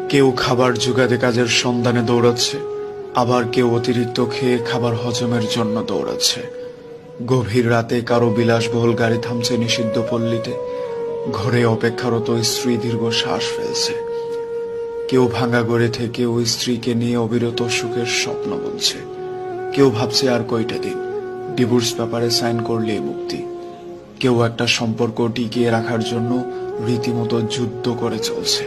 কেউ খাবার জোগাতে কাজের সন্ধানে দৌড়াচ্ছে, আবার কেউ অতিরিক্ত খেয়ে খাবার হজমের জন্য দৌড়াচ্ছে। গভীর রাতে কারো বিলাসবহুল গাড়ি থামছে নিষিদ্ধ পল্লীতে, ঘরে অপেক্ষারত স্ত্রী দীর্ঘ শ্বাস ফেলছে। কেউ ভাঙা গড়ে থেকে ওই স্ত্রীকে নিয়ে অবিরত সুখের স্বপ্ন বুনছে। কেউ ভাবছে আর কয়টা দিন, ডিভোর্স পেপারে সাইন করলেই মুক্তি। কেউ একটা সম্পর্ক টিকিয়ে রাখার জন্য রীতিমতো যুদ্ধ করে চলছে।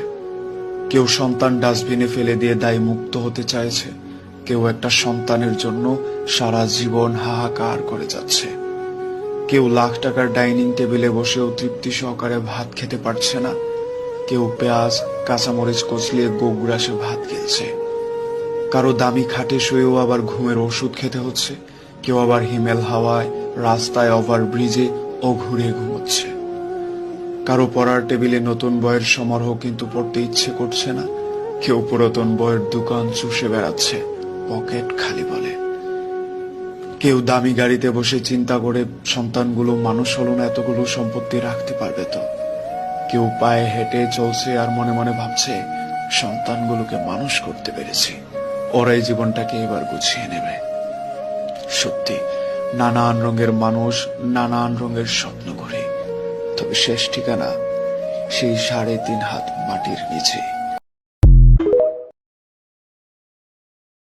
কেউ সন্তান ডাস্টবিনে ফেলে দিয়ে দায় মুক্ত হতে চাইছে, কেউ একটা সন্তানের জন্য সারা জীবন হাহাকার করে যাচ্ছে। কেউ লাখ টাকার ডাইনিং টেবিলে বসেও তৃপ্তি সহকারে ভাত খেতে পারছে না, কেউ পেঁয়াজ কাঁচামরিচ কচলিয়ে গোগ্রাসে ভাত খেলছে। কারো দামি খাটে শুয়েও আবার ঘুমের ওষুধ খেতে হচ্ছে, কেউ আবার হিমেল হাওয়ায় রাস্তায় ওভারব্রিজে ও ঘুরে ঘুমোচ্ছে। কারো পড়ার টেবিলে নতুন বইয়ের সমারোহ, কিন্তু পড়তে ইচ্ছে করছে না। কেউ পুরাতন বইয়ের দোকান চুষে বেড়াচ্ছে, পকেট খালি বলে। কেউ দামি গাড়িতে বসে চিন্তা করে সন্তানগুলো মানুষ হলো না, এতগুলো সম্পত্তি রাখতে পারবে তো। কেউ পায়ে হেঁটে চলছে আর মনে মনে ভাবছে, সন্তানগুলোকে মানুষ করতে পেরেছি, ওরাই জীবনটাকে এবার গুছিয়ে নেবে। সত্যি, নানান রঙের মানুষ, নানান রঙের স্বপ্ন করে, তবে শেষ ঠিকানা সেই 3.5 হাত মাটির নিচে।